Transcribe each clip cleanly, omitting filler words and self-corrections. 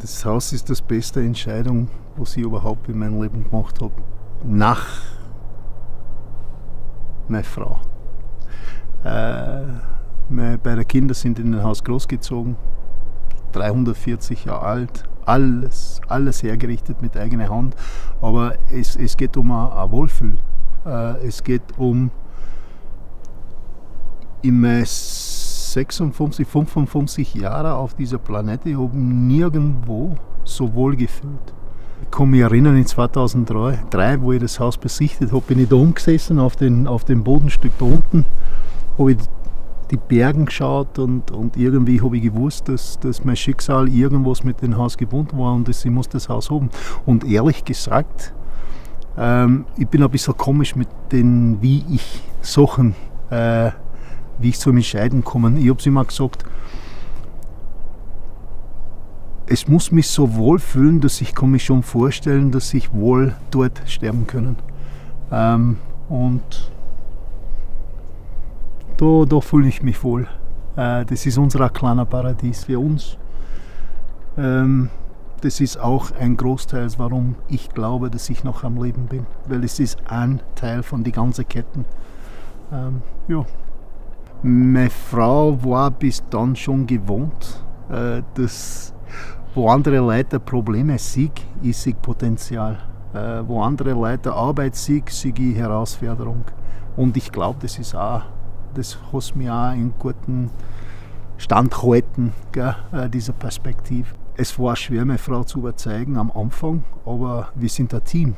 Das Haus ist das beste Entscheidung, was ich überhaupt in meinem Leben gemacht habe. Nach meiner Frau. Meine beiden Kinder sind in dem Haus großgezogen, 340 Jahre alt, alles hergerichtet mit eigener Hand. Aber es geht um ein Wohlfühl. Es geht um in meinen 55 Jahren auf dieser Planete, ich habe nirgendwo so wohl gefühlt. Ich kann mich erinnern, in 2003, wo ich das Haus besichtigt habe, bin ich da umgesessen auf dem Bodenstück da unten, habe ich die Berge geschaut und irgendwie habe ich gewusst, dass mein Schicksal irgendwas mit dem Haus gebunden war und ich muss das Haus haben. Und ehrlich gesagt, ich bin ein bisschen komisch mit den, wie ich Sachen, wie ich zum Entscheiden komme. Ich habe es immer gesagt, es muss mich so wohl fühlen, dass ich kann mich schon vorstellen, dass ich wohl dort sterben können. Und da fühle ich mich wohl. Das ist unser kleiner Paradies für uns. Das ist auch ein Großteil, warum ich glaube, dass ich noch am Leben bin. Weil es ist ein Teil von den ganzen Ketten. Ja. Meine Frau war bis dann schon gewohnt, dass wo andere Leute Probleme sehen, ich sehe Potenzial. Wo andere Leute Arbeit sehen, sehe ich Herausforderung. Und ich glaube, das hat mich auch in guten Stand gehalten, diese Perspektive. Es war schwer, meine Frau zu überzeugen am Anfang, aber wir sind ein Team.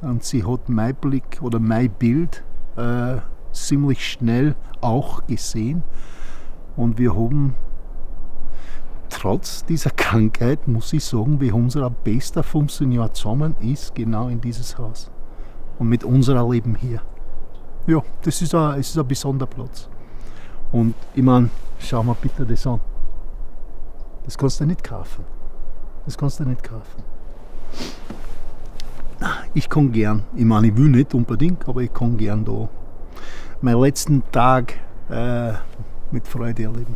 Und sie hat mein Blick oder mein Bild ziemlich schnell auch gesehen. Und wir haben trotz dieser Krankheit, muss ich sagen, wir haben unser bester 15 Jahre zusammen ist genau in dieses Haus. Und mit unserem Leben hier. Ja, es ist ein besonderer Platz. Und ich meine, schau mal bitte das an. Das kannst du nicht kaufen. Ich kann gern, ich meine, ich will nicht unbedingt, aber ich kann gern da meinen letzten Tag mit Freude erleben.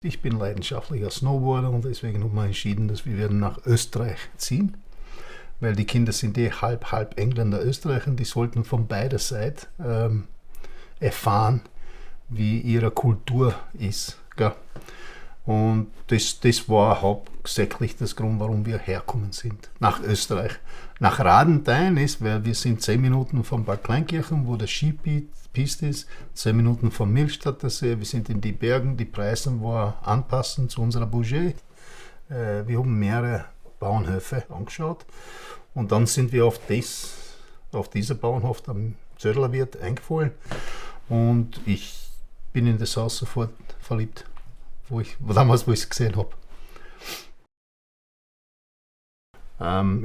Ich bin leidenschaftlicher Snowboarder und deswegen haben wir entschieden, dass wir nach Österreich ziehen, weil die Kinder sind halb Engländer, Österreicher, die sollten von beider Seiten erfahren, wie ihre Kultur ist. Gell? Und das war hauptsächlich das Grund, warum wir herkommen sind, nach Österreich. Nach Radenthein ist, weil wir sind 10 Minuten von Bad Kleinkirchen, wo der Skipiste ist, 10 Minuten vom Milchstadter See, wir sind in die Bergen, die Preise waren anpassend zu unserer Budget. Wir haben mehrere Bauernhöfe angeschaut und dann sind wir auf dieser Bauernhof am Zödlerwirt eingefallen und ich bin in das Haus sofort verliebt, wo ich es gesehen habe.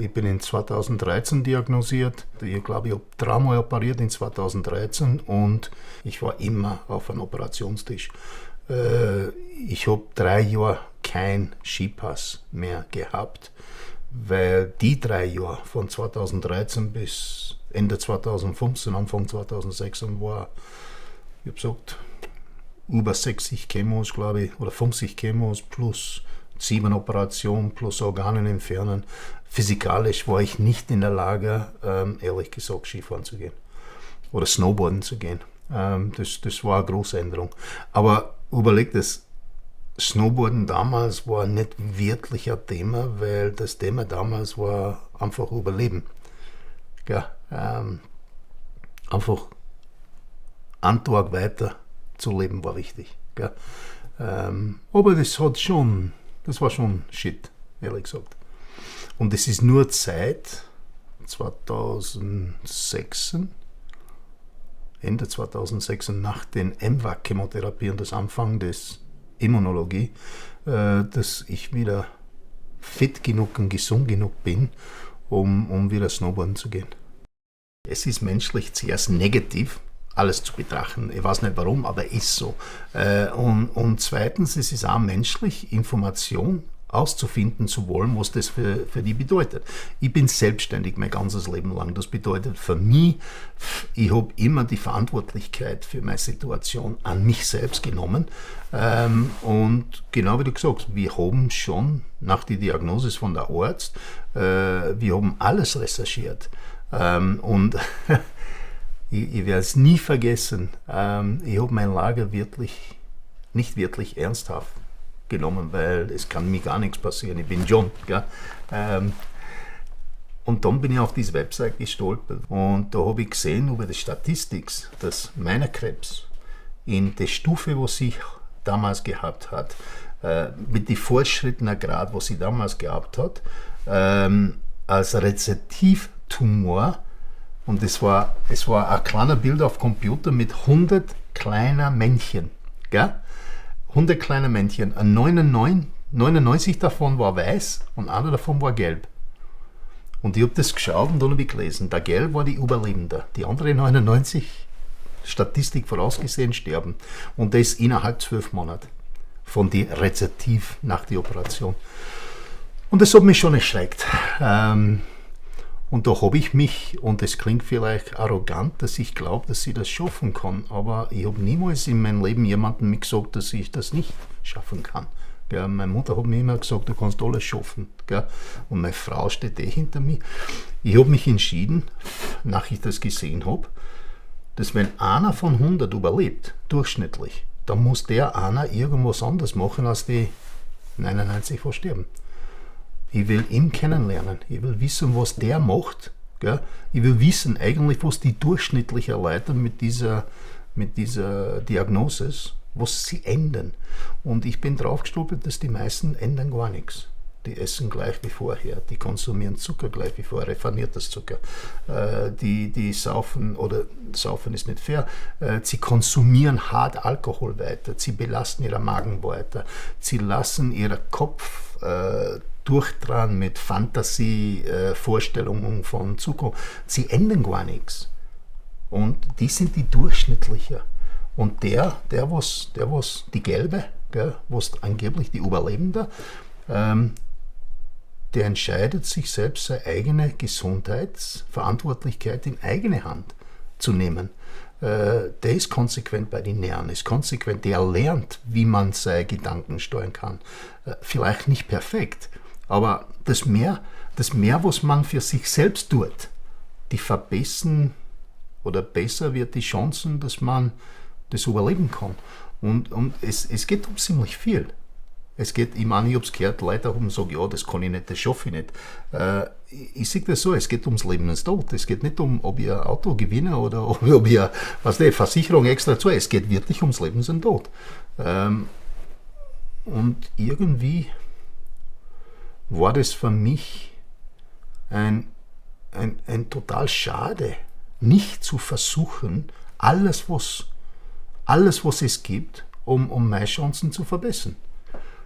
Ich bin in 2013 diagnostiziert. Ich glaube, ich habe 3-mal operiert in 2013 und ich war immer auf einem Operationstisch. Ich habe 3 Jahre keinen Skipass mehr gehabt, weil die 3 Jahre von 2013 bis Ende 2015, Anfang 2016 war, ich habe gesagt, über 60 Chemos, glaube ich, oder 50 Chemos plus 7 Operationen plus Organen entfernen. Physikalisch war ich nicht in der Lage, ehrlich gesagt, Skifahren zu gehen oder Snowboarden zu gehen. Das war eine große Änderung. Aber überlegt es, Snowboarden damals war nicht wirklich ein Thema, weil das Thema damals war einfach Überleben. Ja, einfach einen Tag weiter zu leben war wichtig. Ja. Aber das war schon Shit, ehrlich gesagt. Und es ist nur seit 2016, Ende 2016, nach den MVAC-Chemotherapie und das Anfang des Immunologie, dass ich wieder fit genug und gesund genug bin, um wieder Snowboarden zu gehen. Es ist menschlich zuerst negativ, alles zu betrachten. Ich weiß nicht warum, aber ist so. Und zweitens, es ist auch menschlich, Information auszufinden zu wollen, was das für die bedeutet. Ich bin selbstständig mein ganzes Leben lang. Das bedeutet für mich, ich habe immer die Verantwortlichkeit für meine Situation an mich selbst genommen. Und genau wie du gesagt hast, wir haben schon nach der Diagnose von der Arzt, wir haben alles recherchiert. Und ich werde es nie vergessen, ich habe mein Lager nicht wirklich ernsthaft genommen, weil es kann mir gar nichts passieren, ich bin John. Gell? Und dann bin ich auf diese Website gestolpert und da habe ich gesehen über die Statistik, dass meiner Krebs in der Stufe, wo sie damals gehabt hat, mit dem fortschrittenden Grad, was sie damals gehabt hat, als Rezidivtumor, und es war ein kleiner Bild auf Computer mit 100 kleiner Männchen. Gell? 100 kleine Männchen. 99 davon war weiß und einer davon war gelb. Und ich habe das geschaut und dann habe ich gelesen, der Gelb war die Überlebende. Die anderen 99, Statistik vorausgesehen, sterben. Und das innerhalb 12 Monate von die Rezidiv nach der Operation. Und das hat mich schon erschreckt. Und da habe ich mich, und es klingt vielleicht arrogant, dass ich glaube, dass ich das schaffen kann, aber ich habe niemals in meinem Leben jemandem gesagt, dass ich das nicht schaffen kann. Gell? Meine Mutter hat mir immer gesagt, du kannst alles schaffen. Gell? Und meine Frau steht hinter mir. Ich habe mich entschieden, nach ich das gesehen habe, dass wenn einer von 100 überlebt, durchschnittlich, dann muss der einer irgendwas anderes machen, als die 99 versterben. Ich will ihn kennenlernen. Ich will wissen, was der macht. Gell? Ich will wissen eigentlich, was die durchschnittlichen Leute mit dieser Diagnose, was sie ändern. Und ich bin drauf gestolpert, dass die meisten ändern gar nichts. Die essen gleich wie vorher, die konsumieren Zucker gleich wie vorher, raffiniertes Zucker. Die saufen, oder saufen ist nicht fair, sie konsumieren hart Alkohol weiter, sie belasten ihren Magen weiter, sie lassen ihren Kopf durchdrehen mit Fantasievorstellungen von Zukunft. Sie ändern gar nichts. Und die sind die durchschnittlichen. Und der was die Gelbe, gell, was angeblich die Überlebende, der entscheidet sich selbst seine eigene Gesundheitsverantwortlichkeit in eigene Hand zu nehmen. Der ist konsequent bei den Nähern, ist konsequent, der lernt, wie man seine Gedanken steuern kann. Vielleicht nicht perfekt, aber das mehr, was man für sich selbst tut, die verbessern oder besser wird die Chancen, dass man das überleben kann. Und es geht um ziemlich viel. Ich habe es gehört, Leute haben gesagt, ja, das kann ich nicht, das schaffe ich nicht. Ich sehe das so, es geht ums Leben und Tod. Es geht nicht um, ob ich ein Auto gewinne oder ob ich Versicherung extra zahle. Es geht wirklich ums Leben und Tod. Und irgendwie war das für mich ein total schade, nicht zu versuchen, alles was es gibt, um meine Chancen zu verbessern.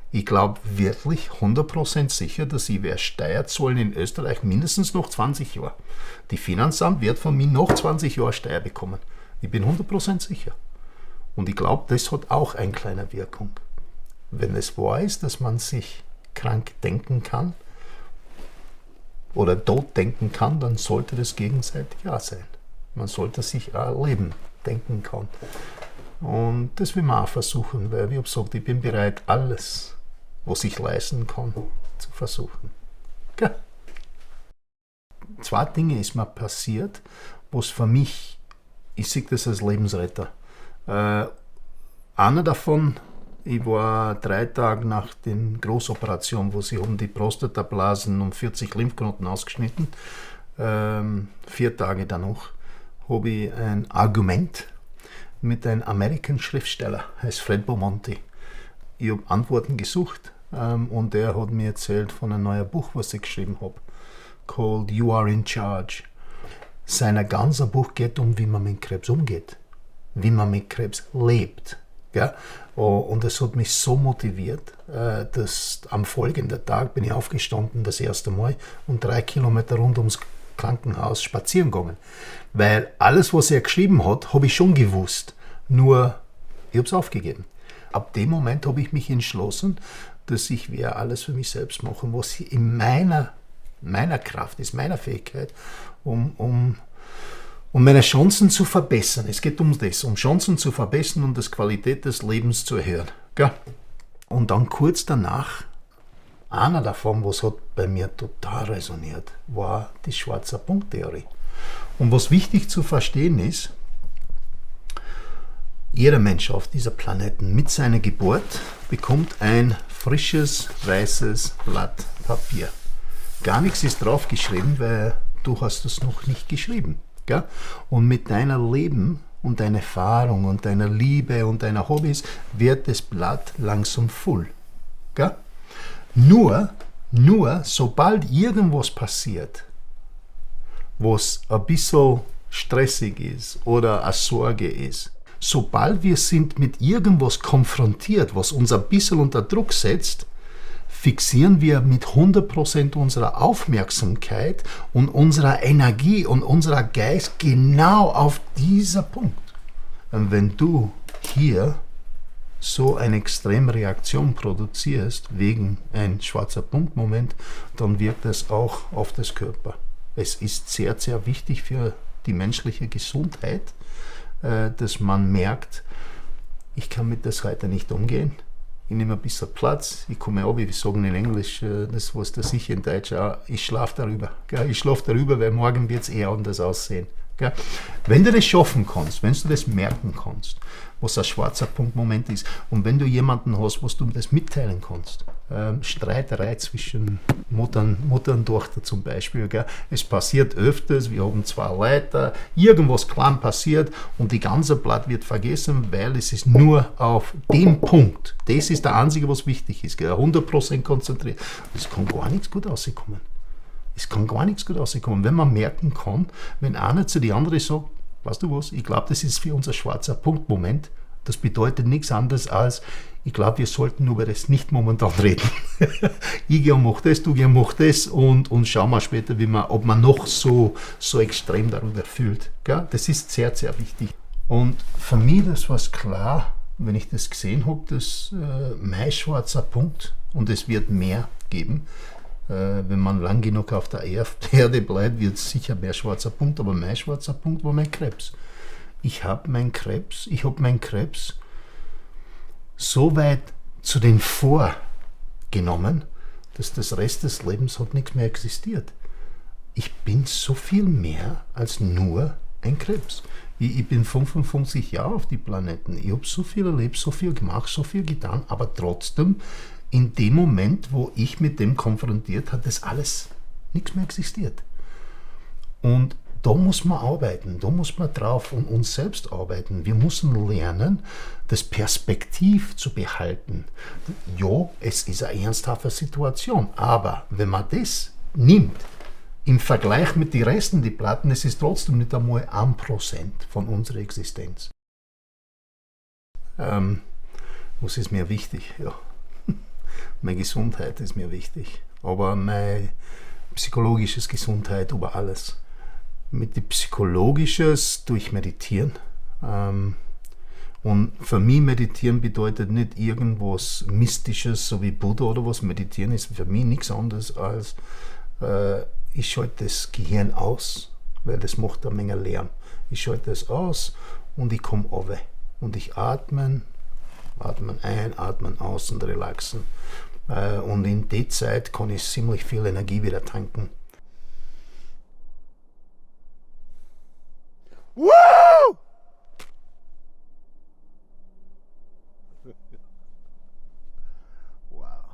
Ich glaube wirklich 100% sicher, dass ich werde Steuer zahlen in Österreich mindestens noch 20 Jahre. Die Finanzamt wird von mir noch 20 Jahre Steuer bekommen. Ich bin 100% sicher. Und ich glaube, das hat auch eine kleine Wirkung. Wenn es wahr ist, dass man sich krank denken kann oder tot denken kann, dann sollte das gegenseitig ja sein. Man sollte sich auch Leben denken können. Und das will man auch versuchen, weil, wie ich gesagt, ich bin bereit, alles, was ich leisten kann, zu versuchen. Ja. 2 Dinge ist mir passiert, was für mich, ich sehe das als Lebensretter. Einer davon, ich war 3 Tage nach der Großoperation, wo sie haben die Prostatablasen und 40 Lymphknoten ausgeschnitten. 4 Tage danach habe ich ein Argument mit einem American-Schriftsteller, heißt Fred Beaumonti. Ich habe Antworten gesucht und er hat mir erzählt von einem neuen Buch, was ich geschrieben habe, called You Are in Charge. Sein ganzes Buch geht um, wie man mit Krebs umgeht, wie man mit Krebs lebt. Ja? Und es hat mich so motiviert, dass am folgenden Tag bin ich aufgestanden, das erste Mal, und 3 Kilometer rund ums Krankenhaus spazieren gegangen. Weil alles, was er geschrieben hat, habe ich schon gewusst. Nur, ich habe es aufgegeben. Ab dem Moment habe ich mich entschlossen, dass ich alles für mich selbst machen, was in meiner Kraft ist, meiner Fähigkeit, um meine Chancen zu verbessern. Es geht um das, um Chancen zu verbessern und die Qualität des Lebens zu erhöhen. Gell? Und dann kurz danach, einer davon, was hat bei mir total resoniert, war die schwarze Punkttheorie. Und was wichtig zu verstehen ist, jeder Mensch auf dieser Planeten mit seiner Geburt bekommt ein frisches, weißes Blatt Papier. Gar nichts ist drauf geschrieben, weil du hast es noch nicht geschrieben. Gell? Und mit deiner Leben und deiner Erfahrung und deiner Liebe und deiner Hobbys wird das Blatt langsam voll. Gell? Nur sobald irgendwas passiert, was ein bisschen stressig ist oder eine Sorge ist, sobald wir sind mit irgendwas konfrontiert, was uns ein bisschen unter Druck setzt, fixieren wir mit 100% unserer Aufmerksamkeit und unserer Energie und unserer Geist genau auf dieser Punkt. Und wenn du hier so eine extreme Reaktion produzierst wegen ein schwarzer Punktmoment, dann wirkt das auch auf das Körper. Es ist sehr, sehr wichtig für die menschliche Gesundheit, dass man merkt, ich kann mit das heute nicht umgehen. Ich nehme ein bisschen Platz, ich komme auch, wie wir sagen in Englisch, das was der sicher in Deutsch auch, ich schlafe darüber. Gell? Ich schlafe darüber, weil morgen wird es eher anders aussehen. Gell? Wenn du das schaffen kannst, wenn du das merken kannst, was ein schwarzer Punktmoment ist, und wenn du jemanden hast, was du das mitteilen kannst, Streiterei zwischen Mutter und Tochter zum Beispiel, gell? Es passiert öfters, wir haben zwei Leute, irgendwas klein passiert und die ganze Blatt wird vergessen, weil es ist nur auf dem Punkt, das ist der einzige, was wichtig ist, gell? 100% konzentriert. Es kann gar nichts gut rauskommen. Wenn man merken kann, wenn einer zu die andere sagt, weißt du was, ich glaube, das ist für uns ein schwarzer Punktmoment, das bedeutet nichts anderes als, ich glaube, wir sollten über das nicht momentan reden. Ich gehe und mache das, du geh und mach das und schauen wir später, ob man noch so extrem darüber fühlt. Gell? Das ist sehr, sehr wichtig. Und für mich, das war klar, wenn ich das gesehen habe, dass mein schwarzer Punkt, und es wird mehr geben, wenn man lang genug auf der Erde bleibt, wird es sicher mehr schwarzer Punkt, aber mein schwarzer Punkt war mein Krebs. Ich habe meinen Krebs so weit zu den vorgenommen, dass das Rest des Lebens hat nichts mehr existiert. Ich bin so viel mehr als nur ein Krebs. Ich bin 55 Jahre auf die Planeten. Ich habe so viel erlebt, so viel gemacht, so viel getan, aber trotzdem in dem Moment, wo ich mit dem konfrontiert habe, das alles nichts mehr existiert. Und da muss man arbeiten, da muss man drauf und uns selbst arbeiten. Wir müssen lernen, das Perspektiv zu behalten. Ja, es ist eine ernsthafte Situation, aber wenn man das nimmt, im Vergleich mit den Resten der Platten, es ist trotzdem nicht einmal 1% von unserer Existenz. Was ist mir wichtig? Ja. Meine Gesundheit ist mir wichtig, aber meine psychologische Gesundheit über alles. Mit dem Psychologisches durch Meditieren. Und für mich Meditieren bedeutet nicht irgendwas Mystisches, so wie Buddha oder was. Meditieren ist für mich nichts anderes als ich schalte das Gehirn aus, weil das macht eine Menge Lärm. Ich schalte es aus und ich komme runter. Und ich atmen ein, atmen aus und relaxen. Und in der Zeit kann ich ziemlich viel Energie wieder tanken. Woo! Wow.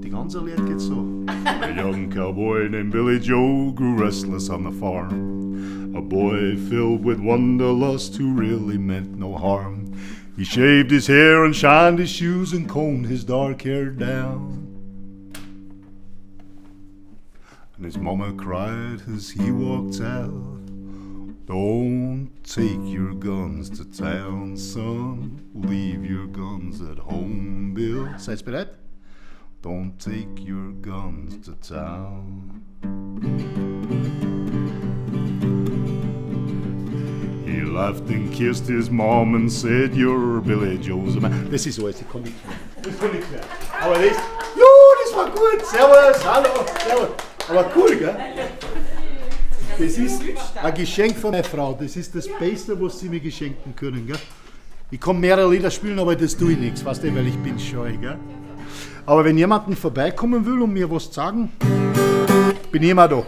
Die ganze Lied geht so. A young cowboy named Billy Joe grew restless on the farm. A boy filled with wanderlust who really meant no harm. He shaved his hair and shined his shoes and combed his dark hair down. And his mama cried as he walked out. Don't take your guns to town, son. Leave your guns at home, Bill. Seid bereit? Don't take your guns to town. He laughed and kissed his mom and said, "You're Billy Joe's a man." Das ist alles, ich kann nichts mehr. Das kann nichts mehr. Aber das war gut. Servus, hallo, servus. Aber cool, gell? Das ist ein Geschenk von meiner Frau. Das ist das Beste, was sie mir geschenken können, gell? Ich kann mehrere Lieder spielen, aber das tue ich nichts, weißt du, weil ich bin scheu, gell? Aber wenn jemand vorbeikommen will und mir was sagen, bin ich immer da.